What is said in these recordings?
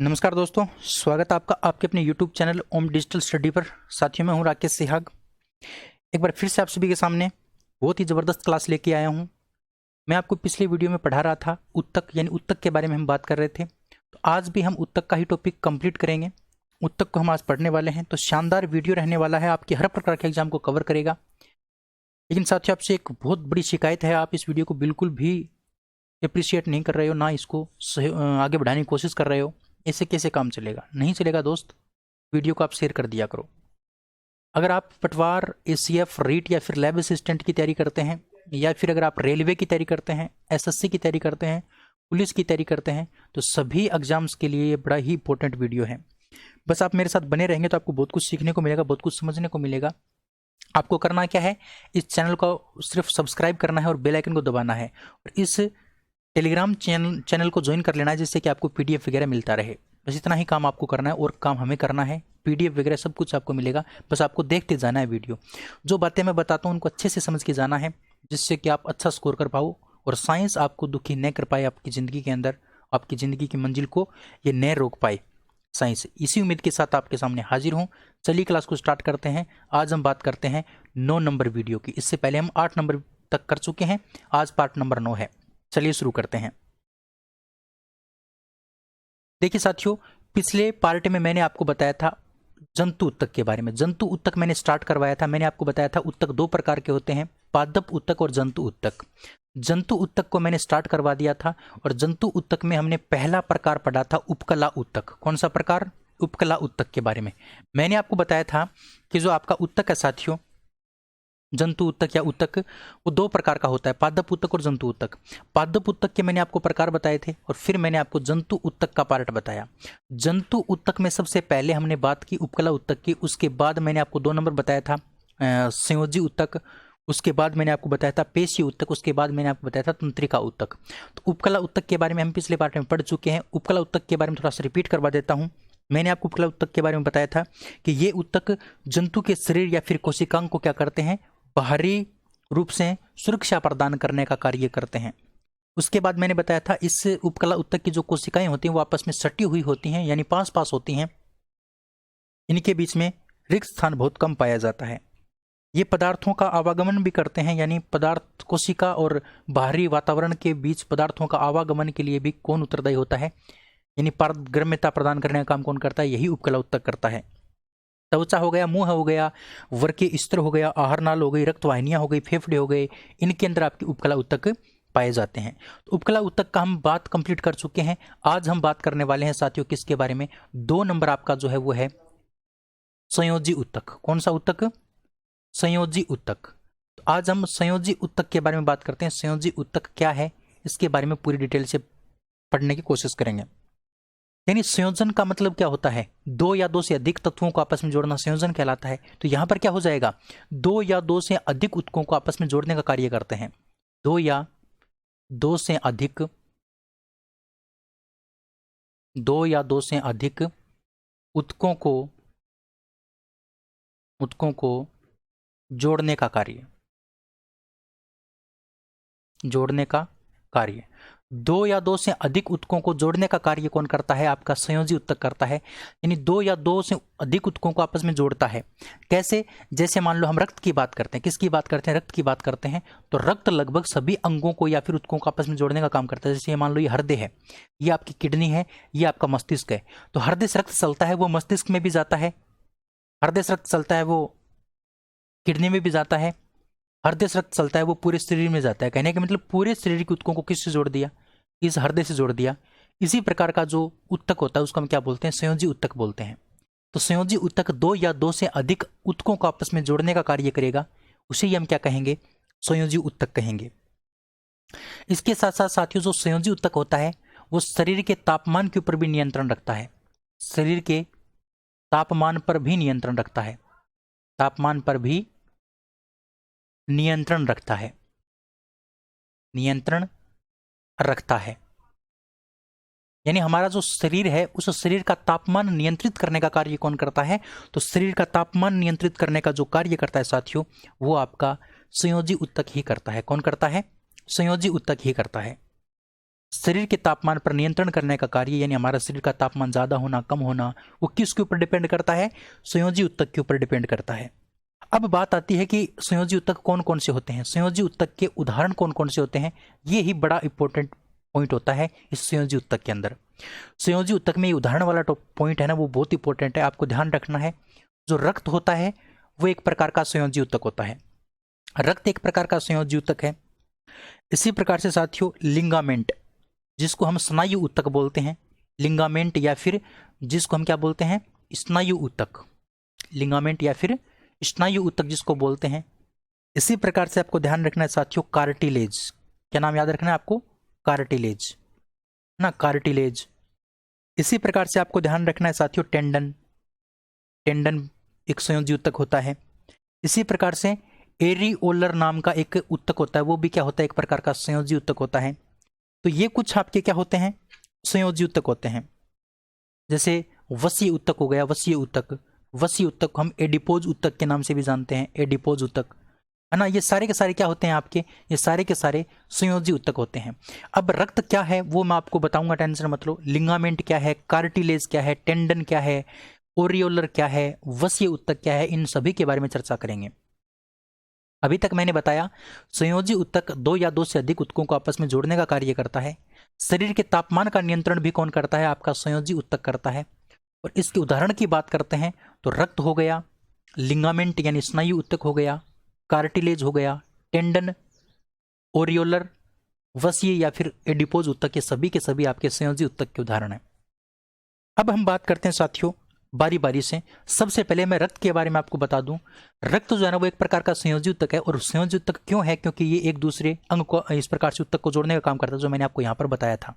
नमस्कार दोस्तों, स्वागत है आपका आपके अपने YouTube चैनल ओम डिजिटल स्टडी पर। साथियों, मैं हूं राकेश सिहाग। एक बार फिर से आप सभी के सामने बहुत ही ज़बरदस्त क्लास लेके आया हूं। मैं आपको पिछले वीडियो में पढ़ा रहा था उत्तक, यानी उत्तक के बारे में हम बात कर रहे थे। तो आज भी हम उत्तक का ही टॉपिक कंप्लीट करेंगे। उत्तक को हम आज पढ़ने वाले हैं, तो शानदार वीडियो रहने वाला है, आपके हर प्रकार के एग्जाम को कवर करेगा। लेकिन साथियों, आपसे एक बहुत बड़ी शिकायत है, आप इस वीडियो को बिल्कुल भी अप्रिशिएट नहीं कर रहे हो, ना इसको आगे बढ़ाने की कोशिश कर रहे हो। ऐसे कैसे काम चलेगा? नहीं चलेगा दोस्त। वीडियो को आप शेयर कर दिया करो। अगर आप पटवार, एसीएफ, रीट या फिर लैब असिस्टेंट की तैयारी करते हैं, या फिर अगर आप रेलवे की तैयारी करते हैं, एसएससी की तैयारी करते हैं, पुलिस की तैयारी करते हैं, तो सभी एग्जाम्स के लिए ये बड़ा ही इंपॉर्टेंट वीडियो है। बस आप मेरे साथ बने रहेंगे तो आपको बहुत कुछ सीखने को मिलेगा, बहुत कुछ समझने को मिलेगा। आपको करना क्या है, इस चैनल को सिर्फ सब्सक्राइब करना है और बेल आइकन को दबाना है, और इस टेलीग्राम चैनल को ज्वाइन कर लेना है, जिससे कि आपको पीडीएफ वगैरह मिलता रहे। बस इतना ही काम आपको करना है, और काम हमें करना है। पीडीएफ वगैरह सब कुछ आपको मिलेगा, बस आपको देखते जाना है वीडियो। जो बातें मैं बताता हूँ उनको अच्छे से समझ के जाना है, जिससे कि आप अच्छा स्कोर कर पाओ और साइंस आपको दुखी न कर पाए आपकी ज़िंदगी के अंदर, आपकी ज़िंदगी की मंजिल को ये न रोक पाए साइंस। इसी उम्मीद के साथ आपके सामने हाजिर हूँ। चलिए क्लास को स्टार्ट करते हैं। आज हम बात करते हैं 9 नंबर वीडियो की। इससे पहले हम 8 नंबर तक कर चुके हैं, आज पार्ट नंबर 9 है। चलिए शुरू करते हैं। देखिए साथियों, पिछले पार्ट में मैंने आपको बताया था जंतु उत्तक के बारे में। जंतु उत्तक मैंने स्टार्ट करवाया था। मैंने आपको बताया था उत्तक 2 प्रकार के होते हैं, पादप उत्तक और जंतु उत्तक। जंतु उत्तक को मैंने स्टार्ट करवा दिया था, और जंतु उत्तक में हमने पहला प्रकार पढ़ा था उपकला उत्तक। कौन सा प्रकार? उपकला उत्तक के बारे में मैंने आपको बताया था कि जो आपका उत्तक है साथियों, जंतु उत्तक या उत्तक, वो 2 प्रकार का होता है, पादप उत्तक और जंतु उत्तक। पादप उत्तक के मैंने आपको प्रकार बताए थे, और फिर मैंने आपको जंतु उत्तक का पार्ट बताया। जंतु उत्तक में सबसे पहले हमने बात की उपकला उत्तक की, उसके बाद मैंने आपको 2 नंबर बताया था संयोजी उत्तक, उसके बाद मैंने आपको बताया था पेशी उत्तक, उसके बाद मैंने आपको बताया था तंत्रिका उत्तक। तो उपकला उत्तक के बारे में हम पिछले पार्ट में पढ़ चुके हैं। उपकला उत्तक के बारे में थोड़ा सा रिपीट करवा देता हूँ। मैंने आपको उपकला उत्तक के बारे में बताया था कि ये उत्तक जंतु के शरीर या फिर कोशिकांग को क्या करते हैं, बाहरी रूप से सुरक्षा प्रदान करने का कार्य करते हैं। उसके बाद मैंने बताया था इस उपकला उत्तक की जो कोशिकाएं होती हैं वो आपस में सटी हुई होती हैं, यानी पास पास होती हैं। इनके बीच में रिक्त स्थान बहुत कम पाया जाता है। ये पदार्थों का आवागमन भी करते हैं, यानी पदार्थ, कोशिका और बाहरी वातावरण के बीच पदार्थों का आवागमन के लिए भी कौन उत्तरदायी होता है, यानी पारगम्यता प्रदान करने का काम कौन करता है? यही उपकला उत्तक करता है। त्वचा हो गया, मुंह हो गया, वर्कीय स्तर हो गया, आहार नाल हो गई, रक्तवाहिनियां हो गई, फेफड़े हो गए, इनके अंदर आपकी उपकला उत्तक पाए जाते हैं। तो उपकला उत्तक का हम बात कंप्लीट कर चुके हैं। आज हम बात करने वाले हैं साथियों किसके बारे में? 2 नंबर आपका जो है वो है संयोजी उत्तक। कौन सा उत्तक? संयोजी उत्तक। तो आज हम संयोजी उत्तक के बारे में बात करते हैं। संयोजी उत्तक क्या है, इसके बारे में पूरी डिटेल से पढ़ने की कोशिश करेंगे। यानी संयोजन का मतलब क्या होता है? 2 या 2 से अधिक तत्वों को आपस में जोड़ना संयोजन कहलाता है। तो यहां पर क्या हो जाएगा? 2 या 2 से अधिक उत्तकों को आपस में जोड़ने का कार्य करते हैं। 2 या 2 से अधिक, 2 या 2 से अधिक उत्तकों को जोड़ने का कार्य, जोड़ने का कार्य। 2 या 2 से अधिक उत्तकों को जोड़ने का कार्य कौन करता है? आपका संयोजी उत्तक करता है। यानी 2 या 2 से अधिक उत्तकों को आपस में जोड़ता है। कैसे? जैसे मान लो हम रक्त की बात करते हैं। किसकी बात करते हैं? रक्त की बात करते हैं। तो रक्त लगभग सभी अंगों को या फिर उत्तकों को आपस में जोड़ने का काम करता है। जैसे मान लो ये हृदय है, ये आपकी किडनी है, ये आपका मस्तिष्क है। तो हृदय से रक्त चलता है, वो मस्तिष्क में भी जाता है। हृदय से रक्त चलता है, वो किडनी में भी जाता है। हृदय से रक्त चलता है, वो पूरे शरीर में जाता है। कहने का मतलब पूरे शरीर के उत्तकों को किससे जोड़ दिया? इस हृदय से जोड़ दिया। इसी प्रकार का जो उत्तक होता है उसको हम क्या बोलते हैं? संयोजी उत्तक बोलते हैं। तो संयोजी उत्तक 2 या 2 से अधिक उत्तकों को आपस में जोड़ने का कार्य करेगा, उसे ही हम क्या कहेंगे? संयोजी उत्तक कहेंगे। इसके साथ साथ साथियों, जो संयोजी उत्तक होता है वो शरीर के तापमान के ऊपर भी नियंत्रण रखता है। शरीर के तापमान पर भी नियंत्रण रखता है। तापमान पर भी नियंत्रण रखता है, नियंत्रण रखता है। यानी हमारा जो शरीर है उस शरीर का तापमान नियंत्रित करने का कार्य कौन करता है? तो शरीर का तापमान नियंत्रित करने का जो कार्य करता है साथियों, वो आपका संयोजी उत्तक ही करता है। कौन करता है? संयोजी उत्तक ही करता है। शरीर के तापमान पर नियंत्रण करने का कार्य, यानी हमारा शरीर का तापमान ज़्यादा होना कम होना, वो किसके ऊपर डिपेंड करता है? संयोजी ऊतक के ऊपर डिपेंड करता है। अब बात आती है कि संयोजी ऊतक कौन कौन से होते हैं, संयोजी ऊतक के उदाहरण कौन कौन से होते हैं। ये ही बड़ा इंपॉर्टेंट पॉइंट होता है इस संयोजी ऊतक के अंदर। संयोजी ऊतक में ये उदाहरण वाला पॉइंट है ना, वो बहुत इंपॉर्टेंट है, आपको ध्यान रखना है। जो रक्त होता है वो एक प्रकार का संयोजी ऊतक होता है, रक्त एक प्रकार का संयोजी ऊतक है। इसी प्रकार से साथियों लिंगामेंट, जिसको हम स्नायु ऊतक बोलते हैं, लिंगामेंट या फिर जिसको हम क्या बोलते हैं? स्नायु ऊतक, लिंगामेंट या फिर स्नायु ऊतक जिसको बोलते हैं। इसी प्रकार से आपको ध्यान रखना है साथियों कार्टिलेज, क्या नाम याद रखना है आपको? कार्टिलेज ना, कार्टिलेज। इसी प्रकार से आपको ध्यान रखना है साथियों टेंडन, टेंडन एक संयोजी ऊतक होता है। इसी प्रकार से एरिओलर नाम का एक ऊतक होता है, वो भी क्या होता है? एक प्रकार का संयोजी ऊतक होता है। तो ये कुछ आपके क्या होते हैं? संयोजी ऊतक होते हैं। जैसे वसीय ऊतक हो गया, वसीय ऊतक, वसीय ऊतक को हम एडिपोज ऊतक के नाम से भी जानते हैं, एडिपोज ऊतक, है ना। ये सारे के सारे क्या होते हैं आपके? ये सारे के सारे संयोजी ऊतक होते हैं। अब रक्त क्या है वो मैं आपको बताऊंगा, टेंशन मत लो। लिंगामेंट क्या है, कार्टिलेज क्या है, टेंडन क्या है, ओरियोलर क्या है, वसीय ऊतक क्या है, इन सभी के बारे में चर्चा करेंगे। अभी तक मैंने बताया संयोजी ऊतक दो या दो से अधिक ऊतकों को आपस में जोड़ने का कार्य करता है। शरीर के तापमान का नियंत्रण भी कौन करता है? आपका संयोजी ऊतक करता है। और इसके उदाहरण की बात करते हैं तो रक्त हो गया, लिंगामेंट यानी स्नायु ऊतक हो गया, कार्टिलेज हो गया, टेंडन, ओरियोलर, वसीय या फिर एडिपोज ऊतक, के सभी आपके संयोजी ऊतक के उदाहरण हैं। अब हम बात करते हैं साथियों बारी बारी से। सबसे पहले मैं रक्त के बारे में आपको बता दूं। रक्त जो है ना वो एक प्रकार का संयोजी ऊतक है, और संयोजी ऊतक क्यों है? क्योंकि ये एक दूसरे अंग को इस प्रकार से ऊतक को जोड़ने का काम करता है, जो मैंने आपको यहाँ पर बताया था।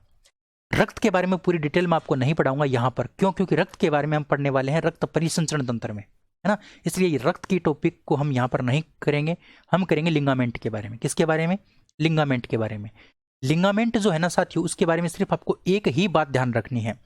रक्त के बारे में पूरी डिटेल में आपको नहीं पढ़ाऊंगा यहाँ पर, क्यों? क्योंकि रक्त के बारे में हम पढ़ने वाले हैं रक्त परिसंचरण तंत्र में, है ना। इसलिए रक्त की टॉपिक को हम यहाँ पर नहीं करेंगे, हम करेंगे लिंगामेंट के बारे में। किसके बारे में? लिंगामेंट के बारे में। लिंगामेंट जो है ना साथियों, उसके बारे में सिर्फ आपको एक ही बात ध्यान रखनी है।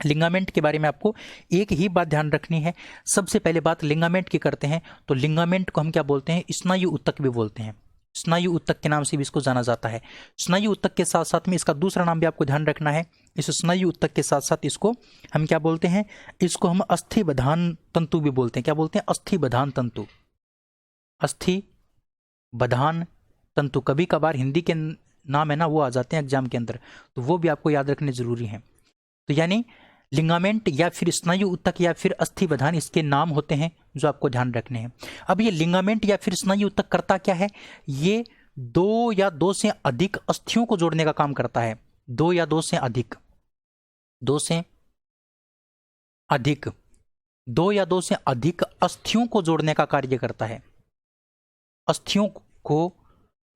लिंगामेंट के बारे में आपको एक ही बात ध्यान रखनी है। सबसे पहले बात लिंगामेंट की करते हैं, तो लिंगामेंट को हम क्या बोलते हैं? स्नायु ऊतक भी बोलते हैं, स्नायु ऊतक के नाम से भी इसको जाना जाता है। स्नायु ऊतक के साथ साथ में इसका दूसरा नाम भी आपको ध्यान रखना है। इस स्नायु ऊतक के साथ साथ इसको हम क्या बोलते हैं? इसको हम अस्थि बधान तंतु भी बोलते हैं। क्या बोलते हैं? अस्थि बधान तंतु, अस्थि बधान तंतु। कभी कभार हिंदी के नाम है ना वो आ जाते हैं एग्जाम के अंदर, तो वो भी आपको याद रखने जरूरी है। तो यानी लिंगामेंट या फिर स्नायु ऊतक या फिर अस्थि बधान, इसके नाम होते हैं जो आपको ध्यान रखने हैं। अब ये लिंगामेंट या फिर स्नायु ऊतक करता क्या है? ये दो या दो से अधिक अस्थियों को जोड़ने का काम करता है। दो या दो से अधिक, दो से अधिक, दो या दो से अधिक अस्थियों को जोड़ने का कार्य करता है, अस्थियों को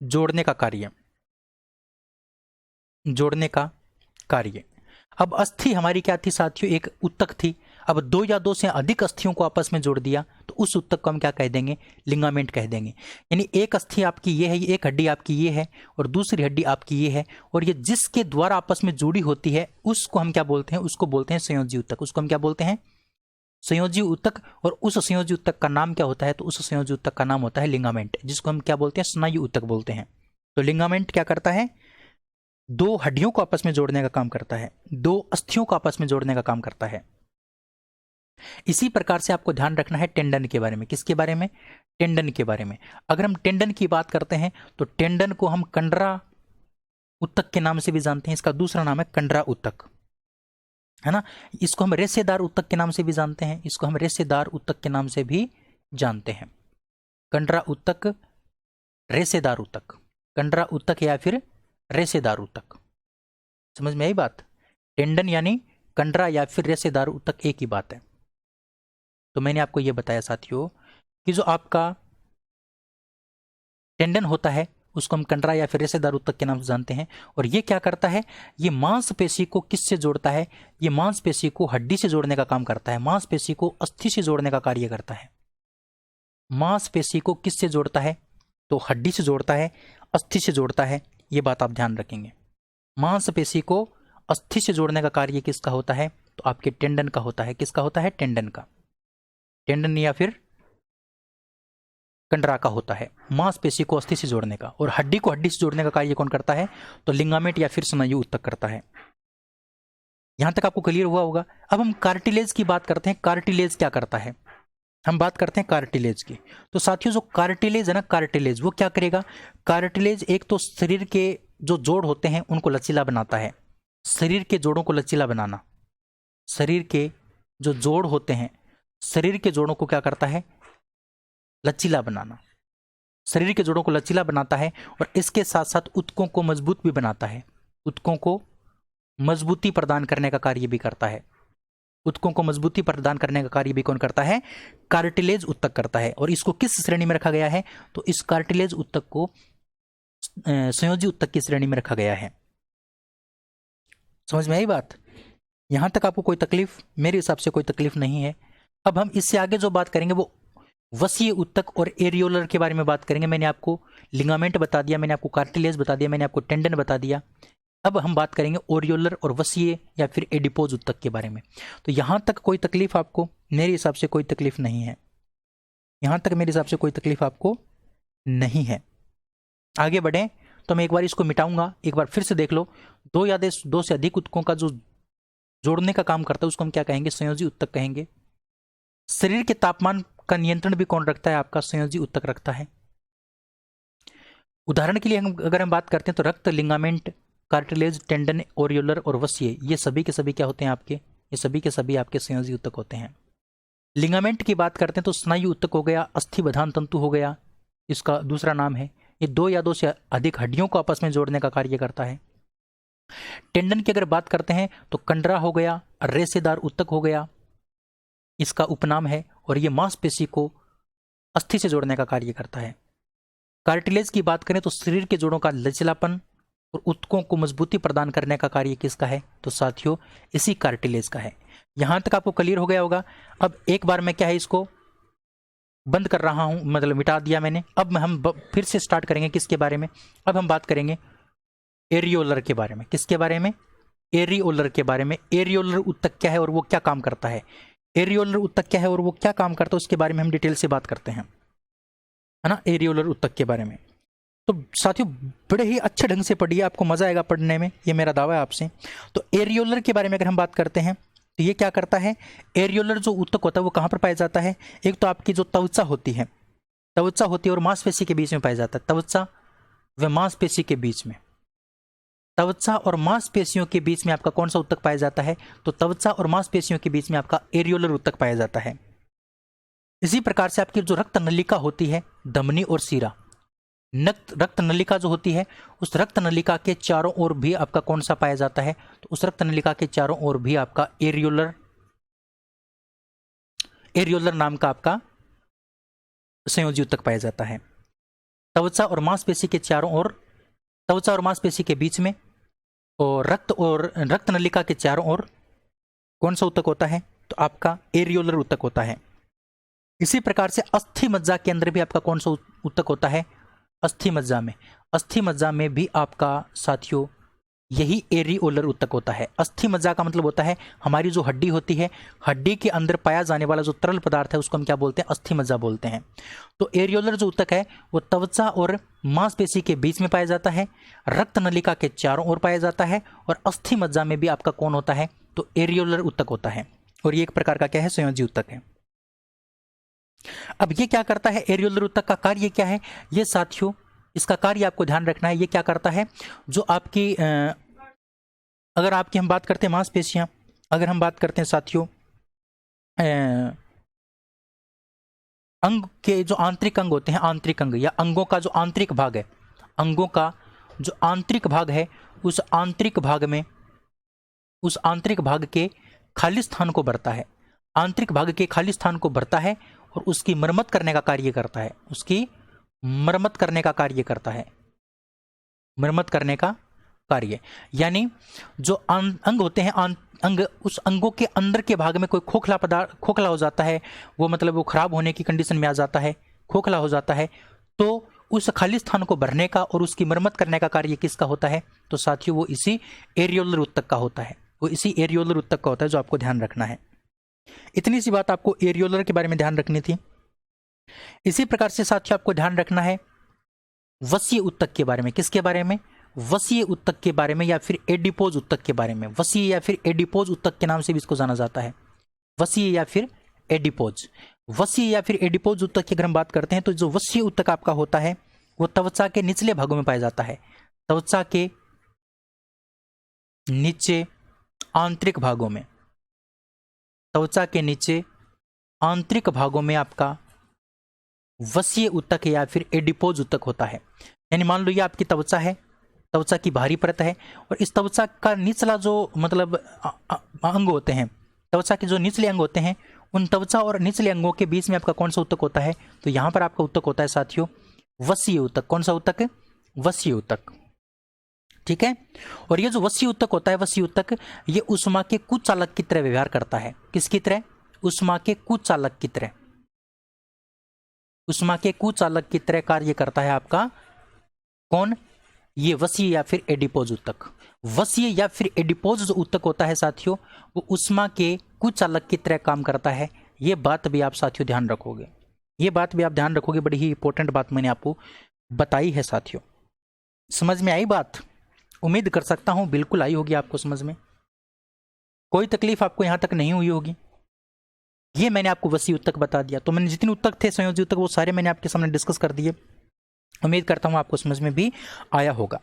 जोड़ने का कार्य, जोड़ने का कार्य। अब अस्थि हमारी क्या थी साथियों? एक ऊतक थी। अब दो या दो से अधिक अस्थियों को आपस में जोड़ दिया तो उस ऊतक को हम क्या कह देंगे? लिंगामेंट कह देंगे। यानी एक अस्थि आपकी ये है, एक हड्डी आपकी ये है, और दूसरी हड्डी आपकी ये है, और ये जिसके द्वारा आपस में जुड़ी होती है उसको हम क्या बोलते हैं? उसको बोलते हैं संयोजी ऊतक। उसको हम क्या बोलते हैं? संयोजी ऊतक। और उस संयोजी ऊतक का नाम क्या होता है? तो उस संयोजी ऊतक का नाम होता है लिंगामेंट, जिसको हम क्या बोलते हैं? स्नायु ऊतक बोलते हैं। तो लिंगामेंट क्या करता है? दो हड्डियों को आपस में जोड़ने का काम करता है, दो अस्थियों को आपस में जोड़ने का काम करता है। इसी प्रकार से आपको ध्यान रखना है टेंडन के बारे में। किसके बारे में? टेंडन के बारे में। अगर हम टेंडन की बात करते हैं तो टेंडन को हम कंडरा ऊतक के नाम से भी जानते हैं। इसका दूसरा नाम है कंडरा ऊतक, है ना। इसको हम रेशेदार ऊतक के नाम से भी जानते हैं, इसको हम रेशेदार ऊतक के नाम से भी जानते हैं। कंडरा ऊतक, रेशेदार ऊतक, कंडरा ऊतक या फिर रेशेदार ऊतक। समझ में आई बात? टेंडन यानी कंडरा या फिर रेशेदार ऊतक एक ही बात है। तो मैंने आपको यह बताया साथियों कि जो आपका टेंडन होता है उसको हम कंडरा या फिर रेशेदार ऊतक के नाम से जानते हैं। और ये क्या करता है? ये मांसपेशी को किससे जोड़ता है? ये मांसपेशी को हड्डी से जोड़ने का काम करता है, मांसपेशी को अस्थि से जोड़ने का कार्य करता है। मांसपेशी को किससे जोड़ता है? तो हड्डी से जोड़ता है, अस्थि से जोड़ता है। ये बात आप ध्यान रखेंगे। मांसपेशी को अस्थि से जोड़ने का कार्य किसका होता है? तो आपके टेंडन का होता है। किसका होता है? टेंडन का। टेंडन या फिर कंडरा का होता है, मांसपेशी को अस्थि से जोड़ने का, और हड्डी को हड्डी से जोड़ने का कार्य कौन करता है? तो लिगामेंट या फिर स्नायु ऊतक करता है। यहां तक आपको क्लियर हुआ होगा। अब हम कार्टिलेज की बात करते हैं। कार्टिलेज क्या करता है? हम बात करते हैं कार्टिलेज की। तो साथियों, जो कार्टिलेज है ना, कार्टिलेज वो क्या करेगा? कार्टिलेज एक तो शरीर के जो जोड़ होते हैं उनको लचीला बनाता है। शरीर के जोड़ों को लचीला बनाना, शरीर के जो जोड़ होते हैं, शरीर के जोड़ों को क्या करता है? लचीला बनाना। शरीर के जोड़ों को लचीला बनाता है, और इसके साथ साथ ऊतकों को मजबूत भी बनाता है। ऊतकों को मजबूती प्रदान करने का कार्य भी करता है। ऊतकों को मजबूती प्रदान करने का कार्य भी कौन करता है? कार्टिलेज ऊतक करता है। और इसको किस श्रेणी में रखा गया है? तो इस कार्टिलेज ऊतक को संयोजी ऊतक की श्रेणी में रखा गया है। समझ में आई बात? यहां तक आपको कोई तकलीफ? मेरे हिसाब से कोई तकलीफ नहीं है। अब हम इससे आगे जो बात करेंगे वो वसीय ऊतक और एरियोलर के बारे में बात करेंगे। मैंने आपको लिगामेंट बता दिया, मैंने आपको कार्टिलेज बता दिया, मैंने आपको टेंडन बता दिया। अब हम बात करेंगे ओरियोलर और वसीय या फिर एडिपोज ऊतक के बारे में। तो यहां तक कोई तकलीफ आपको? मेरे हिसाब से कोई तकलीफ नहीं है। यहां तक मेरे हिसाब से कोई तकलीफ आपको नहीं है। आगे बढ़ें तो मैं एक बार इसको मिटाऊंगा, एक बार फिर से देख लो। दो से अधिक ऊतकों का जो जोड़ने का काम करता है उसको हम क्या कहेंगे? संयोजी ऊतक कहेंगे। शरीर के तापमान का नियंत्रण भी कौन रखता है? आपका संयोजी ऊतक रखता है। उदाहरण के लिए अगर हम बात करते हैं तो रक्त, लिगामेंट, कार्टिलेज, टेंडन, ओरियोलर और वसीय, ये सभी के सभी क्या होते हैं आपके? ये सभी के सभी आपके संयोजी ऊतक होते हैं। लिगामेंट की बात करते हैं तो स्नायु ऊतक हो गया, अस्थि बधान तंतु हो गया, इसका दूसरा नाम है। ये दो या दो से अधिक हड्डियों को आपस में जोड़ने का कार्य करता है। टेंडन की अगर बात करते हैं तो कंडरा हो गया, रेशेदार ऊतक हो गया, इसका उपनाम है, और ये मांसपेशी को अस्थि से जोड़ने का कार्य करता है। कार्टिलेज की बात करें तो शरीर के जोड़ों का लचीलापन और ऊतकों को मजबूती प्रदान करने का कार्य किसका है? तो साथियों इसी कार्टिलेज का है। यहां तक आपको क्लियर हो गया होगा। अब एक बार मैं क्या है इसको बंद कर रहा हूं, मतलब मिटा दिया मैंने। अब हम फिर से स्टार्ट करेंगे किसके बारे में? अब हम बात करेंगे एरियोलर के बारे में। किसके बारे में? एरियोलर के बारे में। एरियोलर ऊतक क्या है और वो क्या काम करता है? एरियोलर ऊतक क्या है और वो क्या काम करता है उसके बारे में हम डिटेल से बात करते हैं, है ना, एरियोलर ऊतक के बारे में। तो साथियों बड़े ही अच्छे ढंग से पढ़िए, आपको मजा आएगा पढ़ने में, ये मेरा दावा है आपसे। तो एरियोलर के बारे में अगर हम बात करते हैं तो ये क्या करता है? एरियोलर जो ऊतक होता है वो कहाँ पर पाया जाता है? एक तो आपकी जो त्वचा होती है, त्वचा होती है और मांसपेशी के बीच में पाया जाता है। त्वचा व मांसपेशी के बीच में, त्वचा और मांसपेशियों के बीच में आपका कौन सा ऊतक पाया जाता है? तो त्वचा और मांसपेशियों के बीच में आपका एरियोलर ऊतक पाया जाता है। इसी प्रकार से आपकी जो रक्त नलिका होती है, धमनी और सीरा, रक्त नलिका जो होती है, उस रक्त नलिका के चारों ओर भी आपका कौन सा पाया जाता है? तो उस रक्त नलिका के चारों ओर भी आपका एरियोलर नाम का आपका संयोजी ऊतक पाया जाता है। त्वचा और मांसपेशी के चारों ओर, त्वचा और मांसपेशी के बीच में, और रक्त नलिका के चारों ओर कौन सा ऊतक होता है? तो आपका एरियोलर ऊतक होता है। इसी प्रकार से अस्थि मज्जा के अंदर भी आपका कौन सा ऊतक होता है? अस्थि मज्जा में भी आपका साथियों यही एरियोलर ऊतक होता है। अस्थि मज्जा का मतलब होता है हमारी जो हड्डी होती है, हड्डी के अंदर पाया जाने वाला जो तरल पदार्थ है उसको हम क्या बोलते हैं? अस्थि मज्जा बोलते हैं। तो एरियोलर जो ऊतक है वो त्वचा और मांसपेशी के बीच में पाया जाता है, रक्त नलिका के चारों ओर पाया जाता है, और अस्थि मज्जा में भी आपका कौन होता है? तो एरियोलर ऊतक होता है। और ये एक प्रकार का क्या है? संयोजी ऊतक है। अब ये क्या करता है? एरियोलर ऊतक का कार्य क्या है? ये साथियों इसका कार्य आपको ध्यान रखना है। ये क्या करता है? जो आपकी अगर आपकी हम बात करते हैं मांसपेशियां, अगर हम बात करते हैं साथियों अंग के जो आंतरिक अंग होते हैं, आंतरिक अंग या अंगों का जो आंतरिक भाग है, अंगों का जो आंतरिक भाग है, उस आंतरिक भाग के खाली स्थान को भरता है, आंतरिक भाग के खाली स्थान को भरता है और उसकी मरम्मत करने का कार्य करता है, उसकी मरम्मत करने का कार्य करता है, मरम्मत करने का कार्य। यानी जो अंग होते हैं, अंग, उस अंगों के अंदर के भाग में कोई खोखला हो जाता है, वो मतलब वो खराब होने की कंडीशन में आ जाता है, खोखला हो जाता है, तो उस खाली स्थान को भरने का और उसकी मरम्मत करने का कार्य किसका होता है? तो साथियों वो इसी एरियोलर ऊतक का होता है, वो इसी एरियोलर ऊतक का होता है, जो आपको ध्यान रखना है। इतनी सी बात आपको एरियोलर के बारे में ध्यान रखनी थी। इसी प्रकार से साथियों आपको ध्यान रखना है वसीय उत्तक के बारे में। किसके बारे में? वसीय उत्तक के बारे में, या फिर एडिपोज उत्तक के बारे में। वसीय या फिर एडिपोज उत्तक के नाम से भी इसको जाना जाता है, वसीय या फिर एडिपोज। वसीय या फिर एडिपोज उत्तक की अगर हम बात करते हैं तो जो वसीय उत्तक आपका होता है वो त्वचा के निचले भागों में पाया जाता है। त्वचा के नीचे आंतरिक भागों में, त्वचा के नीचे आंतरिक भागों में आपका वसीय उत्तक या फिर एडिपोज उत्तक होता है। यानी मान लो ये आपकी त्वचा है, त्वचा की बाहरी परत है, और इस त्वचा का निचला जो मतलब अंग होते हैं, त्वचा के जो निचले अंग होते हैं, उन त्वचा और निचले अंगों के बीच में आपका कौन सा उत्तक होता है? तो यहां पर आपका उत्तक होता है साथियों वसीय उत्तक। कौन सा उत्तक? वसीय उत्तक। ठीक है। और ये जो वसीय उत्तक होता है, वसीय उत्तक, ये ऊष्मा के कुचालक की तरह व्यवहार करता है। किसकी तरह? ऊष्मा के कुचालक की तरह। ऊष्मा के कुचालक की तरह कार्य करता है आपका कौन? ये वसीय या फिर एडिपोज उत्तक। वसीय या फिर एडिपोज जो उत्तक होता है साथियों, वो ऊष्मा के कुचालक की तरह काम करता है। ये बात भी आप साथियों ध्यान रखोगे, ये बात भी आप ध्यान रखोगे। बड़ी ही इंपॉर्टेंट बात मैंने आपको बताई है साथियों। समझ में आई बात? उम्मीद कर सकता हूं बिल्कुल आई होगी आपको समझ में, कोई तकलीफ आपको यहां तक नहीं हुई होगी। ये मैंने आपको वसीय उत्तक बता दिया। तो मैंने जितने उत्तक थे संयोजी उत्तक वो सारे मैंने आपके सामने डिस्कस कर दिए। उम्मीद करता हूं आपको समझ में भी आया होगा।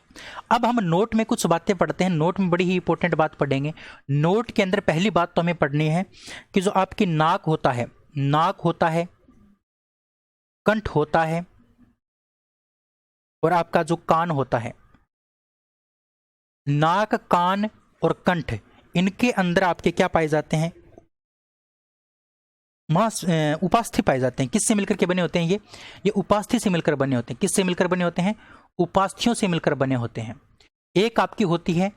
अब हम नोट में कुछ बातें पढ़ते हैं। नोट में बड़ी ही इंपॉर्टेंट बात पढ़ेंगे। नोट के अंदर पहली बात तो हमें पढ़नी है कि जो आपकी नाक होता है, नाक होता है, कंठ होता है, और आपका जो कान होता है, नाक, कान और कंठ, इनके अंदर आपके क्या पाए जाते हैं? उपास्थि पाए जाते हैं। किससे मिलकर के बने होते हैं? ये उपास्थि से मिलकर बने होते हैं। किससे मिलकर बने होते हैं? उपास्थियों से मिलकर बने होते हैं। एक आपकी होती है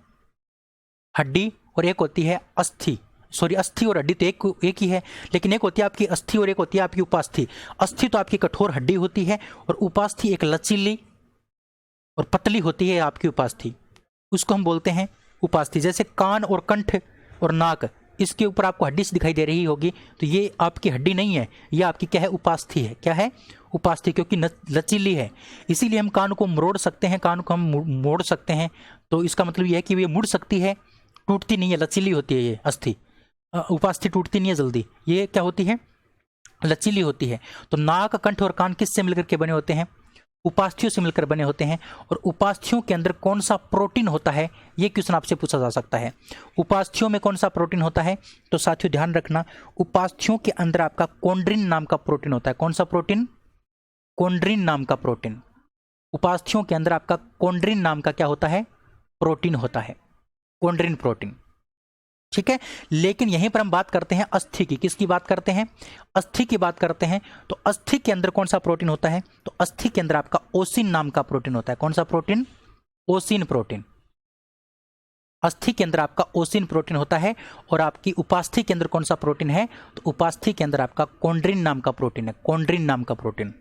हड्डी और एक होती है अस्थि। सॉरी, अस्थि और हड्डी तो एक ही है, लेकिन एक होती है आपकी अस्थि और एक होती है आपकी उपास्थि। अस्थि तो आपकी कठोर हड्डी होती है, और उपास्थि एक लचीली और पतली होती है आपकी उपास्थि, उसको हम बोलते हैं उपास्थि। जैसे कान और कंठ और नाक, इसके ऊपर आपको हड्डी से दिखाई दे रही होगी, तो ये आपकी हड्डी नहीं है, ये आपकी क्या है? उपास्थि है। क्या है? उपास्थि, क्योंकि लचीली है, इसीलिए हम कान को मोड़ सकते हैं, कान को हम मोड़ सकते हैं। तो इसका मतलब यह है कि ये मुड़ सकती है, टूटती नहीं है, लचीली होती है ये अस्थि। उपास्थि टूटती नहीं है जल्दी, ये क्या होती है? लचीली होती है। तो नाक, कंठ और कान किससे मिलकर के बने होते हैं? उपास्थियों से मिलकर बने होते हैं। और उपास्थियों के अंदर कौन सा प्रोटीन होता है? ये क्वेश्चन आपसे पूछा जा सकता है। उपास्थियों में कौन सा प्रोटीन होता है? तो साथियों ध्यान रखना, उपास्थियों के अंदर आपका कोंड्रिन नाम का प्रोटीन होता है। कौन सा प्रोटीन? कोंड्रिन नाम का प्रोटीन। उपास्थियों के अंदर आपका कोंड्रिन नाम का क्या होता है? प्रोटीन होता है, कोंड्रिन प्रोटीन। ठीक है। लेकिन यहीं पर हम बात करते हैं अस्थि की। किसकी बात करते हैं? अस्थि की बात करते हैं। तो अस्थि के अंदर कौन सा प्रोटीन होता है? तो अस्थि के अंदर आपका ओसिन नाम का प्रोटीन होता है। कौन सा प्रोटीन? ओसिन प्रोटीन। अस्थि के अंदर आपका ओसिन प्रोटीन होता है। और आपकी उपास्थि के अंदर कौन सा प्रोटीन है? तो उपास्थि के अंदर आपका कोंड्रिन नाम का प्रोटीन है। कोंड्रिन नाम का प्रोटीन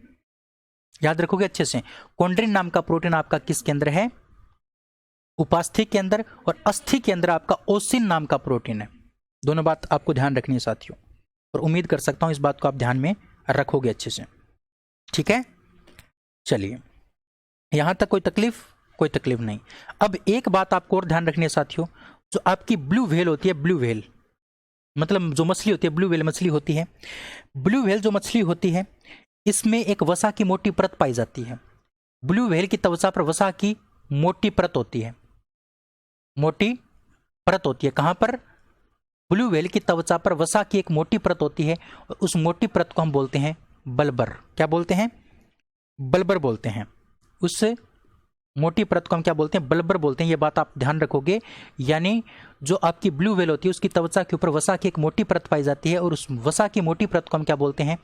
याद रखोगे अच्छे से। कोंड्रिन नाम का प्रोटीन आपका किसके अंदर है? उपास्थि के अंदर। और अस्थि के अंदर आपका ओसिन नाम का प्रोटीन है। दोनों बात आपको ध्यान रखनी है साथियों, और उम्मीद कर सकता हूं इस बात को आप ध्यान में रखोगे अच्छे से। ठीक है, चलिए यहां तक कोई तकलीफ? कोई तकलीफ नहीं। अब एक बात आपको और ध्यान रखनी है साथियों, जो आपकी ब्लू व्हेल होती है, ब्लू व्हेल मतलब जो मछली होती है, ब्लू व्हेल मछली होती है। ब्लू व्हेल जो मछली होती है, इसमें एक वसा की मोटी परत पाई जाती है। ब्लू व्हेल की त्वचा पर वसा की मोटी परत होती है। मोटी परत होती है कहां पर? ब्लू व्हेल की त्वचा पर वसा की एक मोटी परत होती है, और उस मोटी परत को हम बोलते हैं बल्बर। क्या बोलते हैं? बल्बर बोलते हैं। उस मोटी परत को हम क्या बोलते हैं? बल्बर बोलते हैं। ये बात आप ध्यान रखोगे। यानी जो आपकी ब्लू व्हेल होती है उसकी त्वचा के ऊपर वसा की एक मोटी परत पाई जाती है, और उस वसा की मोटी परत को हम क्या बोलते हैं?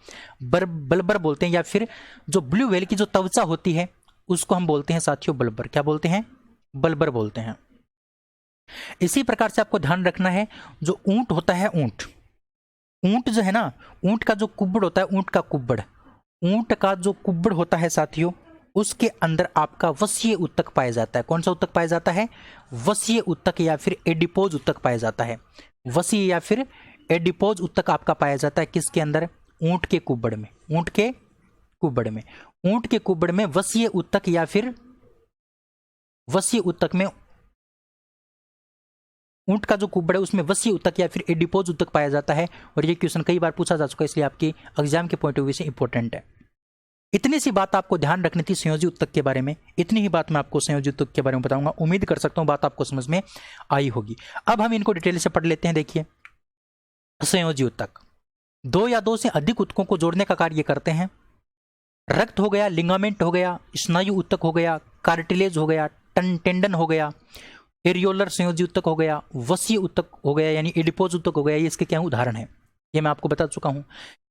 बल्बर बोलते हैं। या फिर जो ब्लू व्हेल की जो त्वचा होती है उसको हम बोलते हैं साथियों बल्बर। क्या बोलते हैं? बल्बर बोलते हैं। इसी प्रकार से आपको ध्यान रखना है, जो ऊंट होता है, ऊंट जो है ना, ऊंट का जो कुब्बड़ होता है, ऊंट का जो कुब्बड़ होता है साथियों, उसके अंदर आपका वसीय उत्तक पाया जाता है। कौन सा उत्तक पाया जाता है? वसीय उत्तक या फिर एडिपोज उत्तक पाया जाता है। वसीय या फिर एडिपोज उत्तक आपका पाया जाता है किसके अंदर? ऊंट के कुब्बड़ में। ऊंट के कुब्बड़ में, ऊंट के कुब्बड़ में वसीय उत्तक या फिर वसीय उत्तक में, ऊंट का जो कुब्बड़ है उसमें वसीय उत्तक या फिर एडिपोज उत्तक पाया जाता है। और ये क्वेश्चन कई बार पूछा जा चुका है, इसलिए आपकी एग्जाम के पॉइंट ऑफ व्यू से इंपॉर्टेंट है। इतनी सी बात आपको ध्यान रखनी थी संयोजी उत्तक के बारे में, इतनी ही बात मैं आपको संयोजी उत्तक के बारे में बताऊंगा। उम्मीद कर सकता हूं बात आपको समझ में आई होगी। अब हम इनको डिटेल से पढ़ लेते हैं। देखिए, संयोजी उत्तक दो या दो से अधिक उत्तकों को जोड़ने का कार्य करते हैं। रक्त हो गया, लिगामेंट हो गया, स्नायु उत्तक हो गया, कार्टिलेज हो गया, टेंडन हो गया, एरियोलर संयोजी उत्तक हो गया, वसीय उत्तक हो गया यानी एडिपोज उत्तक हो गया। ये इसके क्या उदाहरण है, ये मैं आपको बता चुका हूं।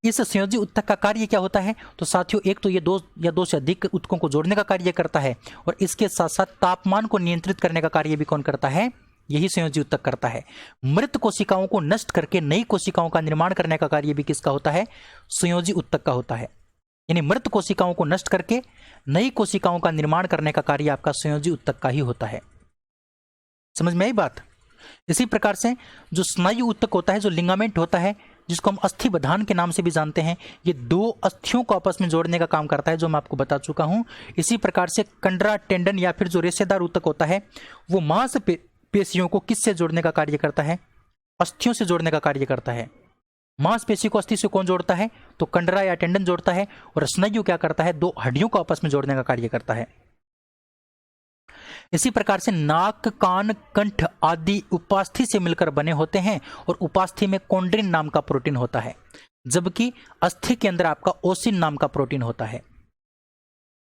इस संयोजी उत्तक का कार्य क्या होता है? तो साथियों, एक तो ये दो या दो से अधिक उत्तकों को जोड़ने का कार्य करता है, और इसके साथ साथ तापमान को नियंत्रित करने का कार्य भी कौन करता है? यही संयोजी उत्तक करता है। मृत कोशिकाओं को नष्ट करके नई कोशिकाओं का निर्माण करने का कार्य भी किसका होता है? संयोजी उत्तक का होता है। यानी मृत कोशिकाओं को नष्ट करके नई कोशिकाओं का निर्माण करने का कार्य आपका संयोजी उत्तक का ही होता है। समझ में आई बात? इसी प्रकार से जो स्नायु उत्तक होता है, जो लिगामेंट होता है, जिसको हम अस्थि बधान के नाम से भी जानते हैं, ये दो अस्थियों को आपस में जोड़ने का काम करता है, जो मैं आपको बता चुका हूं। इसी प्रकार से कंडरा, टेंडन या फिर जो रेशेदार उत्तक होता है, वो मांसपेशियों को किससे जोड़ने का कार्य करता है? अस्थियों से जोड़ने का कार्य करता है। मांसपेशी को अस्थि से कौन जोड़ता है? तो कंडरा या टेंडन जोड़ता है। और स्नायु क्या करता है? दो हड्डियों को आपस में जोड़ने का कार्य करता है। इसी प्रकार से नाक, कान, कंठ आदि उपास्थि से मिलकर बने होते हैं, और उपास्थि में कॉन्ड्रिन नाम का प्रोटीन होता है, जबकि अस्थि के अंदर आपका ओसिन नाम का प्रोटीन होता है।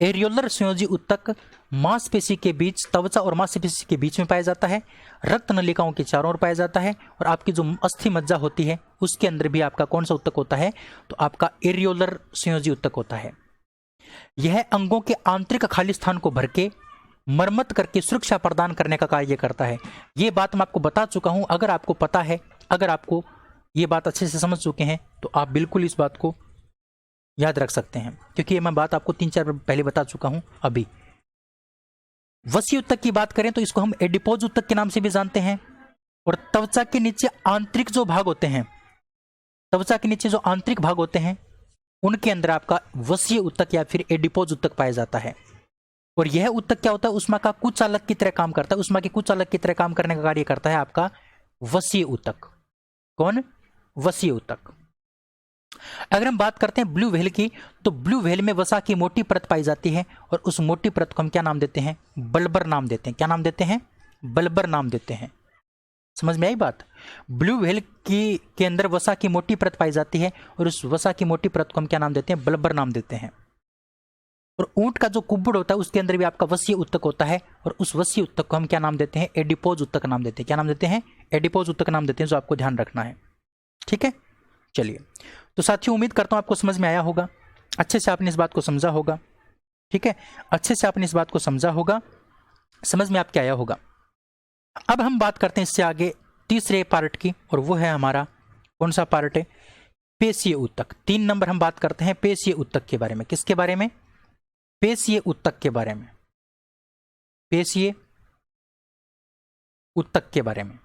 एरियोलर संयोजी उत्तक मांसपेशी के बीच, त्वचा और मांसपेशी के बीच में पाया जाता है। रक्त नलिकाओं के चारों ओर पाया जाता है। और आपकी जो अस्थि मज्जा होती है उसके अंदर भी आपका कौन सा उत्तक होता है? तो आपका एरियोलर संयोजी उत्तक होता है। यह अंगों के आंतरिक खाली स्थान को भर के मरम्मत करके सुरक्षा प्रदान करने का कार्य करता है। ये बात मैं आपको बता चुका हूं। अगर आपको पता है, अगर आपको ये बात अच्छे से समझ चुके हैं, तो आप बिल्कुल इस बात को याद रख सकते हैं, क्योंकि ये मैं बात आपको 3-4 बार पहले बता चुका हूं। अभी वसीय उत्तक की बात करें तो इसको हम एडिपोज उत्तक के नाम से भी जानते हैं। और त्वचा के नीचे आंतरिक जो भाग होते हैं, त्वचा के नीचे जो आंतरिक भाग होते हैं, उनके अंदर आपका वसीय उत्तक या फिर एडिपोज उत्तक पाया जाता है। और यह उत्तक क्या होता है? उष्मा का कुचालक की तरह काम करता है। उष्मा के कुचालक की तरह काम करने का कार्य करता है आपका वसीय उत्तक। कौन? वसीय उत्तक। अगर हम बात करते हैं ब्लू व्हेल की, तो ब्लू व्हेल में वसा की मोटी परत पाई जाती है, और उस मोटी परत को हम क्या नाम देते हैं? बल्बर नाम देते हैं। क्या नाम देते हैं? बल्बर नाम देते हैं। समझ में आई बात? ब्लू व्हेल के अंदर वसा की मोटी परत पाई जाती है, और उस वसा की मोटी परत को हम क्या नाम देते हैं? बल्बर नाम देते हैं। और ऊंट का जो कुब्बड़ होता है उसके अंदर भी आपका वसीय उत्तक होता है, और उस वसीय उत्तक को हम क्या नाम देते हैं? एडिपोज उत्तक नाम देते हैं। क्या नाम देते हैं? एडिपोज उत्तक नाम देते हैं, जो आपको ध्यान रखना है। ठीक है, चलिए। तो साथियों, उम्मीद करता हूं आपको समझ में आया होगा, अच्छे से आपने इस बात को समझा होगा। ठीक है, अच्छे से आपने इस बात को समझा होगा, समझ में आपके आया होगा। अब हम बात करते हैं इससे आगे तीसरे पार्ट की, और वो है हमारा कौन सा पार्ट है? पेशीय उत्तक। 3 नंबर हम बात करते हैं पेशीय उत्तक के बारे में। किसके बारे में? पेशीय उत्तक के बारे में। पेशीय उत्तक के बारे में।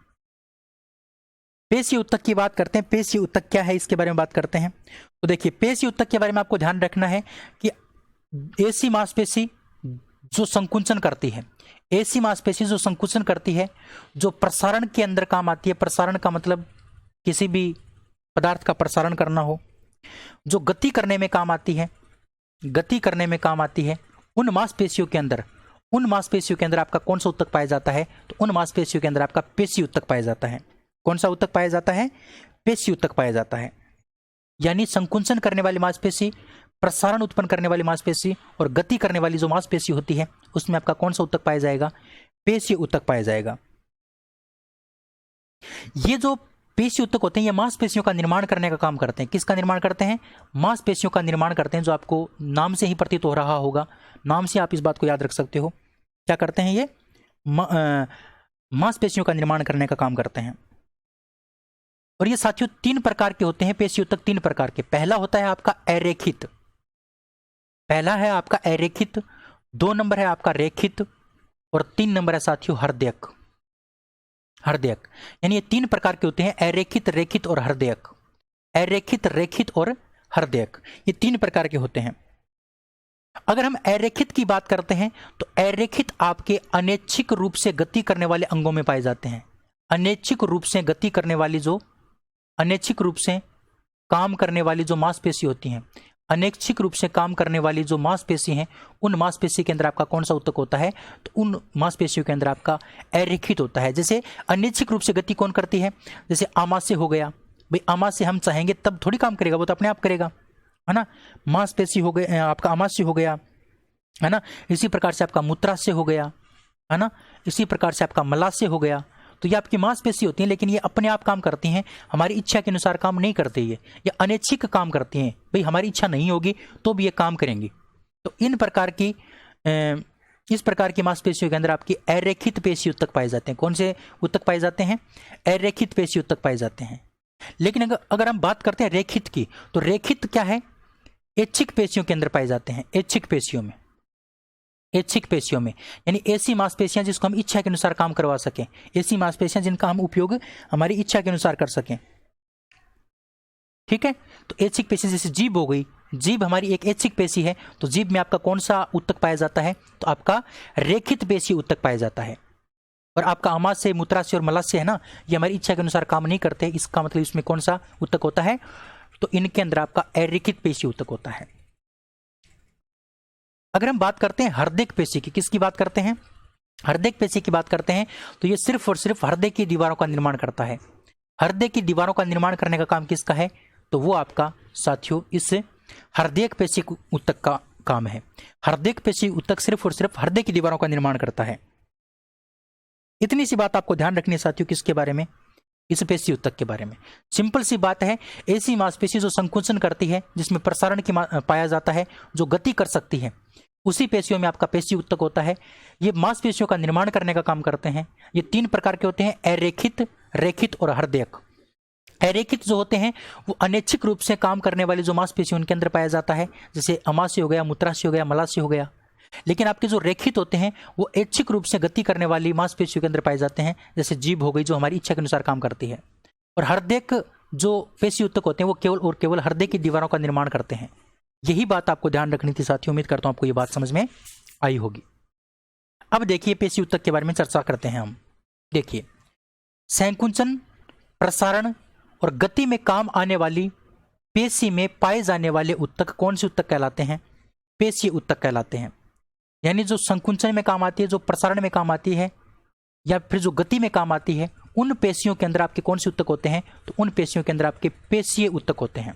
पेशीय उत्तक की बात करते हैं। पेशीय उत्तक क्या है, इसके बारे में बात करते हैं। तो देखिए, पेशीय उत्तक के बारे में आपको ध्यान रखना है कि ऐसी मांसपेशी जो संकुचन करती है, ऐसी मांसपेशी जो संकुचन करती है, जो प्रसारण के अंदर काम आती है। प्रसारण का मतलब किसी भी पदार्थ का प्रसारण करना हो, जो गति करने में काम आती है, गति करने में काम आती है, उन मांसपेशियों के अंदर, उन मांसपेशियों के अंदर आपका कौन सा उत्तक पाया जाता है? तो उन मांसपेशियों के अंदर आपका पेशीय उत्तक पाया जाता है। कौन सा उत्तक पाया जाता है? पेशीय उत्तक पाया जाता है। यानी संकुचन करने वाली मांसपेशी, प्रसारण उत्पन्न करने वाली मांसपेशी, और गति करने वाली जो मांसपेशी होती है, उसमें आपका कौन सा उत्तक पाया जाएगा? पेशीय उत्तक पाया जाएगा। ये जो पेशीय उत्तक होते हैं, ये मांसपेशियों का निर्माण करने का काम करते हैं। किसका निर्माण करते हैं? मांसपेशियों का निर्माण करते हैं, जो आपको नाम से ही प्रतीत हो रहा होगा। नाम से आप इस बात को याद रख सकते हो। क्या करते हैं ये? मांसपेशियों का निर्माण करने का काम करते हैं। और ये साथियों 3 प्रकार के होते हैं पेशीय उत्तक, 3 प्रकार के। पहला होता है आपका अरेखित, पहला है आपका अरेखित, 2 नंबर है आपका रेखित, और 3 नंबर है साथियों हृदयक। हृदयक यानी ये 3 प्रकार के होते हैं, अरेखित, रेखित और हृदयक। अरेखित, रेखित और हृदयक, ये 3 प्रकार के होते हैं। अगर हम अरेखित की बात करते हैं तो अरेखित आपके अनैच्छिक रूप से गति करने वाले अंगों में पाए जाते हैं। अनैच्छिक रूप से गति करने वाली जो अनैच्छिक रूप से काम करने वाली जो मांसपेशी होती हैं, अनैच्छिक रूप से काम करने वाली जो मांसपेशी हैं, उन मांसपेशी के अंदर आपका कौन सा ऊतक होता है? तो उन मांसपेशियों के अंदर आपका अरेखित होता है। जैसे अनैच्छिक रूप से गति कौन करती है? जैसे आमाशय हो गया, भाई आमाशय हम चाहेंगे तब थोड़ी काम करेगा, वो तो अपने आप करेगा, है ना। मांसपेशी हो गए, आपका आमाशय हो गया, है ना। इसी प्रकार से आपका मूत्राशय हो गया, है ना। इसी प्रकार से आपका मलाशय हो गया। तो ये आपकी मांसपेशी होती हैं, लेकिन ये अपने आप काम करती हैं, हमारी इच्छा के अनुसार काम नहीं करती ये अनैच्छिक काम करती हैं। भाई हमारी इच्छा नहीं होगी तो भी ये काम करेंगी। तो इस प्रकार की मांसपेशियों के अंदर आपकी अरेखित पेशी ऊतक पाए जाते हैं। कौन से ऊतक पाए जाते हैं? अरेखित पेशी ऊतक पाए जाते हैं। लेकिन अगर हम बात करते हैं रेखित की, तो रेखित क्या है? ऐच्छिक पेशियों के अंदर पाए जाते हैं। ऐच्छिक पेशियों में, ऐच्छिक पेशियों में यानी ऐसी मांसपेशियां जिसको हम इच्छा के अनुसार काम करवा सकें, ऐसी मांसपेशियां जिनका हम उपयोग हमारी इच्छा के अनुसार कर सकें, ठीक है। तो ऐच्छिक पेशी जैसे जीभ हो गई, जीभ हमारी एक ऐच्छिक पेशी है, तो जीभ में आपका कौन सा ऊतक पाया जाता है? तो आपका रेखित पेशी ऊतक पाया जाता है। और आपका आमाशय, मूत्राशय और मलाशय है ना, ये हमारी इच्छा के अनुसार काम नहीं करते, इसका मतलब इसमें कौन सा ऊतक होता है? तो इनके अंदर आपका अरेखित पेशी ऊतक होता है। अगर हम बात करते हैं हृदय पेशी की, किसकी बात करते हैं? हृदय पेशी की बात करते हैं, तो ये सिर्फ और सिर्फ हृदय की दीवारों का निर्माण करता है। हृदय की दीवारों का निर्माण करने का काम किसका है? तो वो आपका साथियों इस हृदय पेशी ऊतक का काम है। हृदय पेशी ऊतक सिर्फ और सिर्फ हृदय की दीवारों का निर्माण करता है। इतनी सी बात आपको ध्यान रखनी है साथियों, किसके बारे में? इस पेशी ऊतक के बारे में। सिंपल सी बात है, ऐसी मांसपेशी जो संकुचन करती है, जिसमें प्रसारण की पाया जाता है, जो गति कर सकती है, उसी पेशियों में आपका पेशी ऊतक होता है। ये मांसपेशियों का निर्माण करने का काम करते हैं। ये 3 प्रकार के होते हैं, अरेखित, रेखित और हृदयक। अरेखित जो होते हैं वो अनैच्छिक रूप से काम करने वाली जो मांसपेशी उनके अंदर पाया जाता है, जैसे आमाशय हो गया, मूत्राशय हो गया, मलाशय हो गया। लेकिन आपके जो रेखित होते हैं वो ऐच्छिक रूप से गति करने वाली मांसपेशियों के अंदर पाए जाते हैं, जैसे जीभ हो गई जो हमारी इच्छा के अनुसार काम करती है। और हृदयक जो पेशी ऊतक होते हैं वो केवल और केवल हृदय की दीवारों का निर्माण करते हैं। यही बात आपको ध्यान रखनी थी साथियों। उम्मीद करता हूं आपको ये बात समझ में आई होगी। अब देखिए पेशी ऊतक के बारे में चर्चा करते हैं हम। देखिए, संकुचन, प्रसारण और गति में काम आने वाली पेशी में पाए जाने वाले ऊतक कौन से ऊतक कहलाते हैं? पेशी ऊतक कहलाते हैं। यानी जो संकुचन में काम आती है, जो प्रसारण में काम आती है, या फिर जो गति में काम आती है, उन पेशियों के अंदर आपके कौन से ऊतक होते हैं? तो उन पेशियों के अंदर आपके पेशीय ऊतक होते हैं।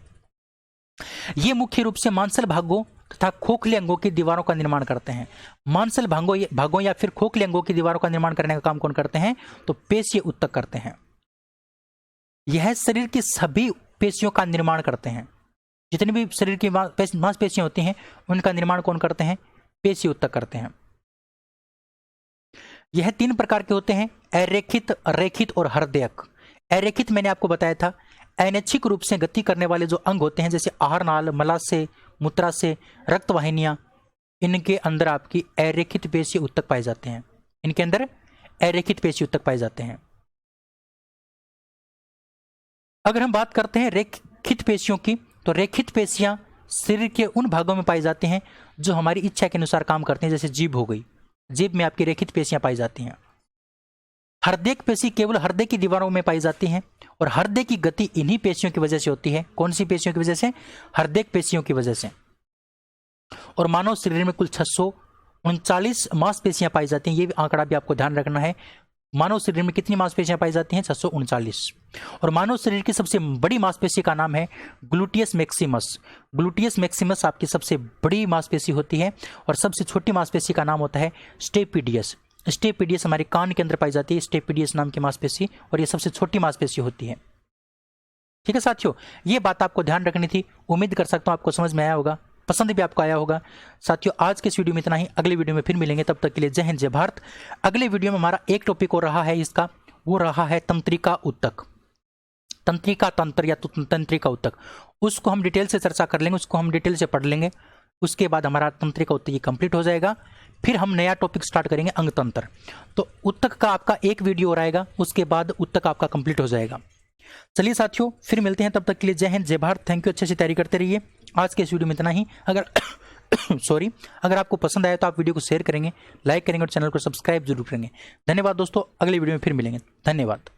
ये मुख्य रूप से मांसल भागों तथा खोखले अंगों की दीवारों का निर्माण करते हैं। मांसल भागों या फिर खोखले अंगों की दीवारों का निर्माण करने का काम कौन करते हैं? तो पेशीय ऊतक करते हैं। यह शरीर की सभी पेशियों का निर्माण करते हैं। जितनी भी शरीर की मांसपेशियां होती हैं उनका निर्माण कौन करते हैं? पेशीय ऊतक करते हैं। यह 3 प्रकार के होते हैं, अरेखित, रेखित और हृदयक। अरेखित मैंने आपको बताया था, अनैच्छिक रूप से गति करने वाले जो अंग होते हैं, जैसे आहार नाल, मलाशय, मूत्राशय, रक्तवाहिनियां, इनके अंदर आपकी अरेखित पेशी ऊतक पाए जाते हैं। इनके अंदर अरेखित पेशी ऊतक पाए जाते हैं। अगर हम बात करते हैं रेखित पेशियों की, तो रेखित पेशियां शरीर के उन भागों में पाई जाती हैं जो हमारी इच्छा के अनुसार काम करते हैं, जैसे जीभ हो गई, जीभ में आपकी रेखित पेशियां पाई जाती हैं। हृदयक पेशी केवल हृदय की दीवारों में पाई जाती हैं और हृदय की गति इन्हीं पेशियों की वजह से होती है। कौन सी पेशियों की वजह से? हृदयक पेशियों की वजह से। और मानव शरीर में कुल 639 मांसपेशियां पाई जाती हैं। ये आंकड़ा भी आपको ध्यान रखना है। मानव शरीर में कितनी मांसपेशियां पाई जाती हैं? 639। और मानव शरीर की सबसे बड़ी मांसपेशी का नाम है ग्लूटियस मैक्सिमस। ग्लूटियस मैक्सिमस आपकी सबसे बड़ी मांसपेशी होती है। और सबसे छोटी मांसपेशी का नाम होता है स्टेपिडियस। स्टेपिडियस हमारे कान के अंदर पाई जाती है, स्टेपिडियस नाम की मांसपेशी, और ये सबसे छोटी मांसपेशी होती है। ठीक है साथियों, ये बात आपको ध्यान रखनी थी। उम्मीद कर सकता हूं आपको समझ में आया होगा, पसंद भी आपको आया होगा। साथियों, आज के इस वीडियो में इतना ही। अगले वीडियो में फिर मिलेंगे, तब तक के लिए जय हिंद, जय भारत। अगले वीडियो में हमारा एक टॉपिक हो रहा है इसका, वो रहा है तंत्रिका ऊतक। तंत्रिका तंत्र या तंत्रिका ऊतक, उसको हम डिटेल से चर्चा कर लेंगे, उसको हम डिटेल से पढ़ लेंगे। उसके बाद हमारा तंत्रिका ऊतक ये कंप्लीट हो जाएगा। फिर हम नया टॉपिक स्टार्ट करेंगे, अंग तंत्र। तो ऊतक का आपका एक वीडियो रहेगा, उसके बाद ऊतक आपका कंप्लीट हो जाएगा। चलिए साथियों, फिर मिलते हैं, तब तक के लिए जय हिंद, जय भारत। Thank you. अच्छे से तैयारी करते रहिए। आज के इस वीडियो में इतना ही। अगर सॉरी। अगर आपको पसंद आया तो आप वीडियो को शेयर करेंगे, लाइक करेंगे और चैनल को सब्सक्राइब जरूर करेंगे। धन्यवाद दोस्तों, अगली वीडियो में फिर मिलेंगे। धन्यवाद।